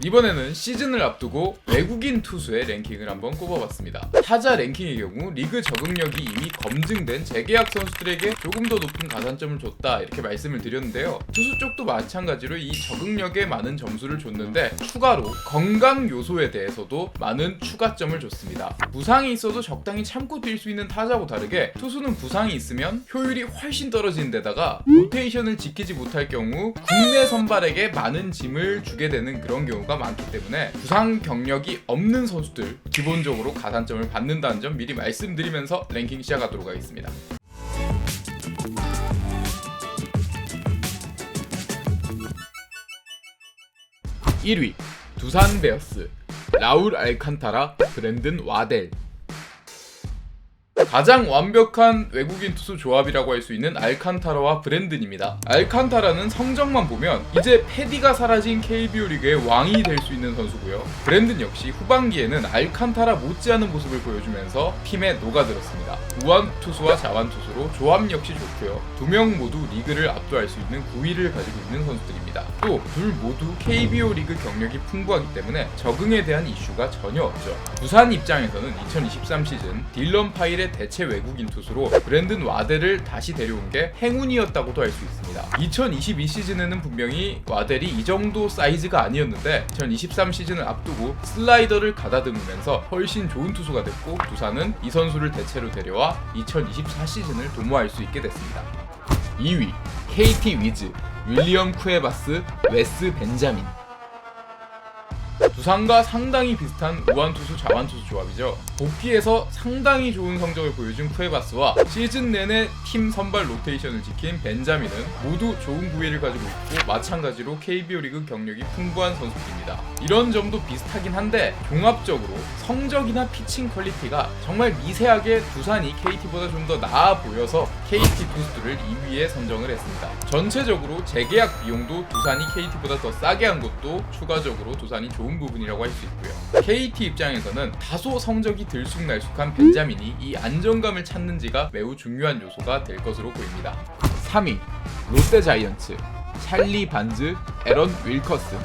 이번에는 시즌을 앞두고 외국인 투수의 랭킹을 한번 꼽아봤습니다. 타자 랭킹의 경우 리그 적응력이 이미 검증된 재계약 선수들에게 조금 더 높은 가산점을 줬다 이렇게 말씀을 드렸는데요. 투수 쪽도 마찬가지로 이 적응력에 많은 점수를 줬는데 추가로 건강 요소에 대해서도 많은 추가점을 줬습니다. 부상이 있어도 적당히 참고 뛸 수 있는 타자하고 다르게 투수는 부상이 있으면 효율이 훨씬 떨어지는 데다가 로테이션을 지키지 못할 경우 국내 선발에게 많은 짐을 주게 되는 그런 경우가 많기 때문에 부상 경력이 없는 선수들 기본적으로 가산점을 받는다는 점 미리 말씀드리면서 랭킹 시작하도록 하겠습니다. 1위 두산 베어스 라울 알칸타라, 브랜든 와델. 가장 완벽한 외국인 투수 조합이라고 할 수 있는 알칸타라와 브랜든입니다. 알칸타라는 성적만 보면 이제 패디가 사라진 KBO 리그의 왕이 될 수 있는 선수고요. 브랜든 역시 후반기에는 알칸타라 못지않은 모습을 보여주면서 팀에 녹아들었습니다. 우완 투수와 자완 투수로 조합 역시 좋고요. 두 명 모두 리그를 압도할 수 있는 9위를 가지고 있는 선수들입니다. 또 둘 모두 KBO 리그 경력이 풍부하기 때문에 적응에 대한 이슈가 전혀 없죠. 두산 입장에서는 2023 시즌 딜런 파일의 대체 외국인 투수로 브랜든 와델을 다시 데려온 게 행운이었다고도 할 수 있습니다. 2022 시즌에는 분명히 와델이 이 정도 사이즈가 아니었는데 2023 시즌을 앞두고 슬라이더를 가다듬으면서 훨씬 좋은 투수가 됐고 두산은 이 선수를 대체로 데려와 2024 시즌을 도모할 수 있게 됐습니다. 2위 KT 위즈 윌리엄 쿠에바스, 웨스 벤자민. 두산과 상당히 비슷한 우완투수 자완투수 조합이죠. 복귀에서 상당히 좋은 성적을 보여준 쿠에바스와 시즌 내내 팀 선발 로테이션을 지킨 벤자민은 모두 좋은 구위를 가지고 있고 마찬가지로 KBO 리그 경력이 풍부한 선수들입니다. 이런 점도 비슷하긴 한데 종합적으로 성적이나 피칭 퀄리티가 정말 미세하게 두산이 KT보다 좀 더 나아 보여서 KT 투수들을 2위에 선정을 했습니다. 전체적으로 재계약 비용도 두산이 KT보다 더 싸게 한 것도 추가적으로 두산이 좋은 부분이라고 할 수 있고요. KT 입장에서는 다소 성적이 들쑥날쑥한 벤자민이 이 안정감을 찾는지가 매우 중요한 요소가 될 것으로 보입니다. 3위 롯데 자이언츠 찰리 반즈, 에런 윌커슨.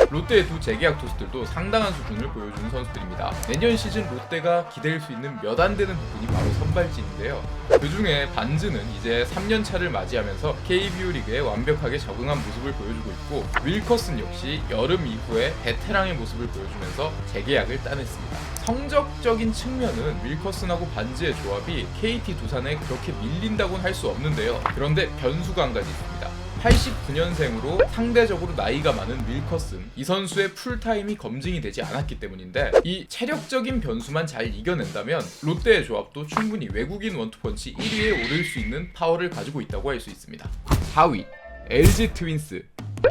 롯데의 두 재계약 투수들도 상당한 수준을 보여주는 선수들입니다. 내년 시즌 롯데가 기댈 수 있는 몇 안 되는 부분이 바로 선발진인데요. 그 중에 반즈는 이제 3년차를 맞이하면서 KBO 리그에 완벽하게 적응한 모습을 보여주고 있고 윌커슨 역시 여름 이후에 베테랑의 모습을 보여주면서 재계약을 따냈습니다. 성적적인 측면은 윌커슨하고 반즈의 조합이 KT 두산에 그렇게 밀린다고는 할 수 없는데요. 그런데 변수가 한 가지 있습니다. 89년생으로 상대적으로 나이가 많은 윌커슨, 이 선수의 풀타임이 검증이 되지 않았기 때문인데 이 체력적인 변수만 잘 이겨낸다면 롯데의 조합도 충분히 외국인 원투펀치 1위에 오를 수 있는 파워를 가지고 있다고 할 수 있습니다. 4위 LG 트윈스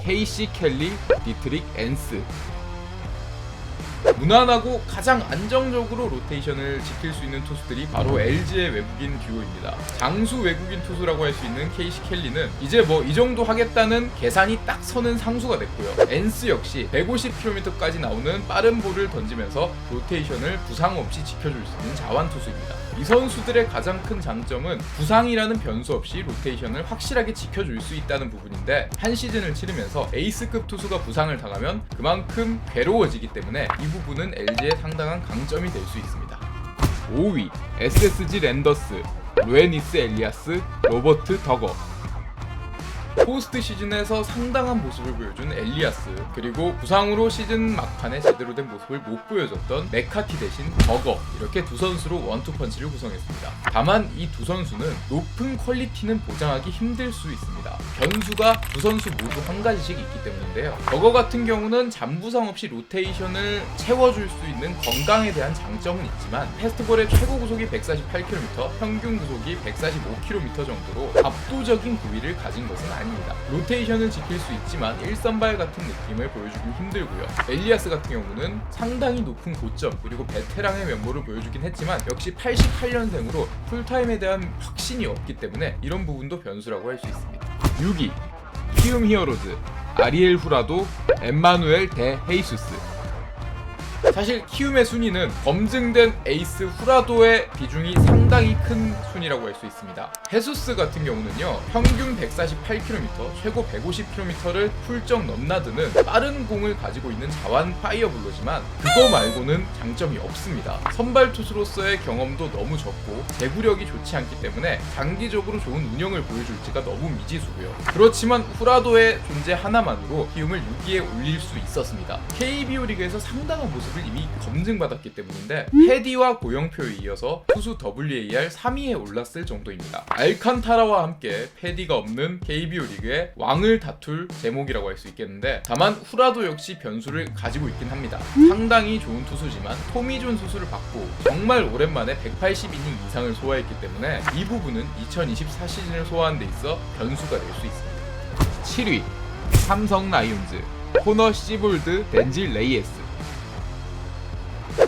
KC 켈리, 디트릭 엔스. 무난하고 가장 안정적으로 로테이션을 지킬 수 있는 투수들이 바로 LG의 외국인 듀오입니다. 장수 외국인 투수라고 할 수 있는 KC 켈리는 이제 뭐 이 정도 하겠다는 계산이 딱 서는 상수가 됐고요. 엔스 역시 150km까지 나오는 빠른 볼을 던지면서 로테이션을 부상 없이 지켜줄 수 있는 자완 투수입니다. 이 선수들의 가장 큰 장점은 부상이라는 변수 없이 로테이션을 확실하게 지켜줄 수 있다는 부분인데 한 시즌을 치르면서 에이스급 투수가 부상을 당하면 그만큼 괴로워지기 때문에 이 부분은 LG의 상당한 강점이 될 수 있습니다. 5위 SSG 랜더스 루에니스 엘리아스, 로버트 더거. 포스트 시즌에서 상당한 모습을 보여준 엘리아스, 그리고 부상으로 시즌 막판에 제대로 된 모습을 못 보여줬던 메카티 대신 더거, 이렇게 두 선수로 원투펀치를 구성했습니다. 다만 이 두 선수는 높은 퀄리티는 보장하기 힘들 수 있습니다. 변수가 두 선수 모두 한 가지씩 있기 때문인데요. 더거 같은 경우는 잔부상 없이 로테이션을 채워줄 수 있는 건강에 대한 장점은 있지만 패스트볼의 최고 구속이 148km, 평균 구속이 145km 정도로 압도적인 구위를 가진 것은 아닙니다. 로테이션을 지킬 수 있지만 1선발 같은 느낌을 보여주기 힘들고요. 엘리아스 같은 경우는 상당히 높은 고점 그리고 베테랑의 면모를 보여주긴 했지만 역시 88년생으로 풀타임에 대한 확신이 없기 때문에 이런 부분도 변수라고 할 수 있습니다. 6위 키움 히어로즈 아리엘 후라도, 엠마누엘 데 헤이수스. 사실 키움의 순위는 검증된 에이스 후라도의 비중이 상당히 큰 순위라고 할 수 있습니다. 헤수스 같은 경우는요, 평균 148km, 최고 150km를 훌쩍 넘나드는 빠른 공을 가지고 있는 자완 파이어블로지만 그거 말고는 장점이 없습니다. 선발 투수로서의 경험도 너무 적고 제구력이 좋지 않기 때문에 장기적으로 좋은 운영을 보여줄지가 너무 미지수고요. 그렇지만 후라도의 존재 하나만으로 키움을 6위에 올릴 수 있었습니다. KBO 리그에서 상당한 모습을 이미 검증받았기 때문인데 패디와 고영표에 이어서 투수 WAR 3위에 올랐을 정도입니다. 알칸타라와 함께 패디가 없는 KBO 리그의 왕을 다툴 제목이라고 할 수 있겠는데, 다만 후라도 역시 변수를 가지고 있긴 합니다. 상당히 좋은 투수지만 토미존 수술을 받고 정말 오랜만에 180이닝 이상을 소화했기 때문에 이 부분은 2024 시즌을 소화하는 데 있어 변수가 될 수 있습니다. 7위 삼성 라이온즈 코너 시볼드 덴질 레이에스.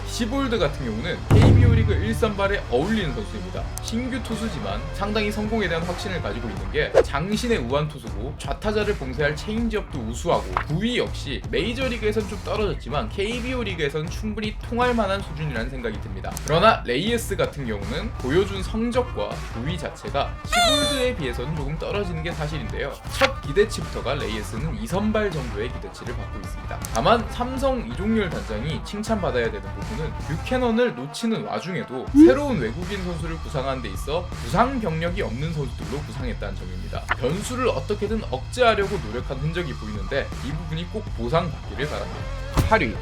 시볼드 같은 경우는 KBO 리그 1선발에 어울리는 선수입니다. 신규 투수지만 상당히 성공에 대한 확신을 가지고 있는 게 장신의 우완 투수고 좌타자를 봉쇄할 체인지업도 우수하고 구위 역시 메이저리그에선 좀 떨어졌지만 KBO 리그에선 충분히 통할 만한 수준이라는 생각이 듭니다. 그러나 레이에스 같은 경우는 보여준 성적과 구위 자체가 시볼드에 비해서는 조금 떨어지는 게 사실인데요. 첫 기대치부터가 레이에스는 2선발 정도의 기대치를 받고 있습니다. 다만 삼성 이종열 단장이 칭찬받아야 되는 부분은 뷰캐넌을 놓치는 와중에도 새로운 외국인 선수를 구상하는 데 있어 부상 경력이 없는 선수들로 구상했다는 점입니다. 변수를 어떻게든 억제하려고 노력한 흔적이 보이는데 이 부분이 꼭 보상받기를 바랍니다. 8위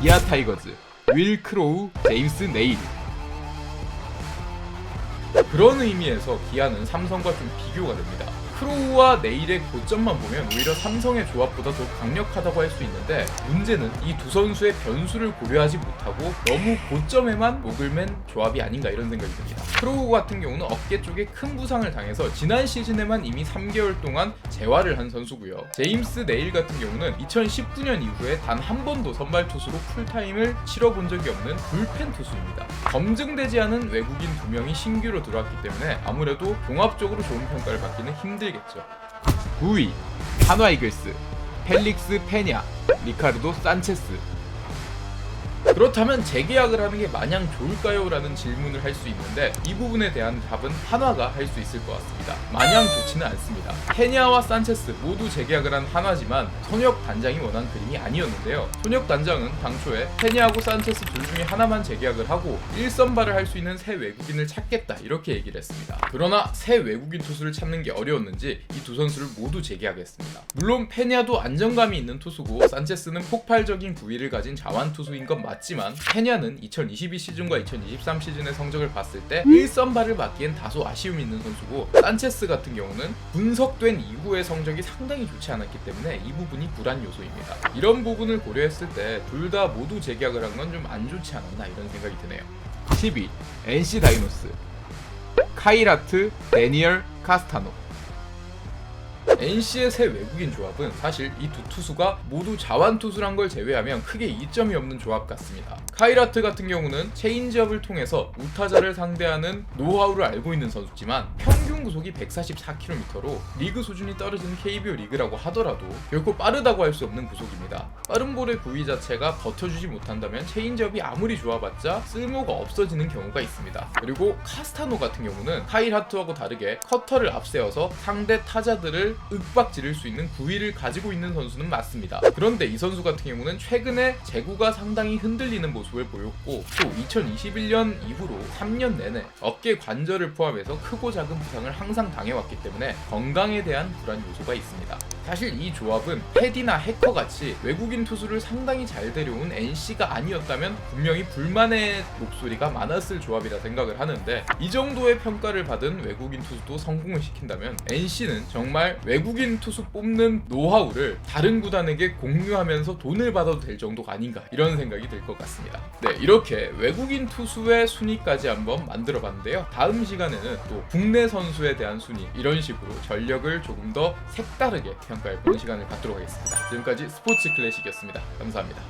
기아 타이거즈 윌 크로우 제임스 네일. 그런 의미에서 기아는 삼성과 좀 비교가 됩니다. 크로우와 네일의 고점만 보면 오히려 삼성의 조합보다 더 강력하다고 할 수 있는데, 문제는 이 두 선수의 변수를 고려하지 못하고 너무 고점에만 목을 맨 조합이 아닌가 이런 생각이 듭니다. 크로우 같은 경우는 어깨 쪽에 큰 부상을 당해서 지난 시즌에만 이미 3개월 동안 재활을 한 선수고요. 제임스 네일 같은 경우는 2019년 이후에 단 한 번도 선발 투수로 풀타임을 치러본 적이 없는 불펜 투수입니다. 검증되지 않은 외국인 2명이 신규로 들어왔기 때문에 아무래도 종합적으로 좋은 평가를 받기는 힘들겠죠. 9위 한화 이글스 펠릭스 페냐 리카르도 산체스. 그렇다면 재계약을 하는 게 마냥 좋을까요? 라는 질문을 할 수 있는데 이 부분에 대한 답은 한화가 할 수 있을 것 같습니다. 마냥 좋지는 않습니다. 페냐와 산체스 모두 재계약을 한 한화지만 손혁 단장이 원한 그림이 아니었는데요. 손혁 단장은 당초에 페냐하고 산체스 둘 중에 하나만 재계약을 하고 1선발을 할 수 있는 새 외국인을 찾겠다 이렇게 얘기를 했습니다. 그러나 새 외국인 투수를 찾는 게 어려웠는지 이 두 선수를 모두 재계약했습니다. 물론 페냐도 안정감이 있는 투수고 산체스는 폭발적인 구위를 가진 자완 투수인 건 맞지만 페냐는 2022 시즌과 2023 시즌의 성적을 봤을 때 1선발을 맡기엔 다소 아쉬움이 있는 선수고, 산체스 같은 경우는 분석된 이후의 성적이 상당히 좋지 않았기 때문에 이 부분이 불안 요소입니다. 이런 부분을 고려했을 때 둘 다 모두 재계약을 한 건 좀 안 좋지 않았나 이런 생각이 드네요. 10위 NC 다이노스 카이라트 데니얼 카스타노. NC의 새 외국인 조합은 사실 이 두 투수가 모두 자완 투수란 걸 제외하면 크게 이점이 없는 조합 같습니다. 카이라트 같은 경우는 체인지업을 통해서 우타자를 상대하는 노하우를 알고 있는 선수지만 평균 구속이 144km로 리그 수준이 떨어지는 KBO 리그라고 하더라도 결코 빠르다고 할 수 없는 구속입니다. 빠른 볼의 구위 자체가 버텨주지 못한다면 체인지업이 아무리 좋아봤자 쓸모가 없어지는 경우가 있습니다. 그리고 카스타노 같은 경우는 카이라트하고 다르게 커터를 앞세워서 상대 타자들을 윽박지를 수 있는 구위를 가지고 있는 선수는 맞습니다. 그런데 이 선수 같은 경우는 최근에 제구가 상당히 흔들리는 모습을 보였고, 또 2021년 이후로 3년 내내 어깨 관절을 포함해서 크고 작은 부상을 항상 당해왔기 때문에 건강에 대한 불안 요소가 있습니다. 사실 이 조합은 패디나 해커같이 외국인 투수를 상당히 잘 데려온 NC가 아니었다면 분명히 불만의 목소리가 많았을 조합이라 생각을 하는데, 이 정도의 평가를 받은 외국인 투수도 성공을 시킨다면 NC는 정말 외국인 투수 뽑는 노하우를 다른 구단에게 공유하면서 돈을 받아도 될 정도가 아닌가 이런 생각이 들 것 같습니다. 네, 이렇게 외국인 투수의 순위까지 한번 만들어 봤는데요. 다음 시간에는 또 국내 선수에 대한 순위, 이런 식으로 전력을 조금 더 색다르게 평가해보는 시간을 갖도록 하겠습니다. 지금까지 스포츠 클래식이었습니다. 감사합니다.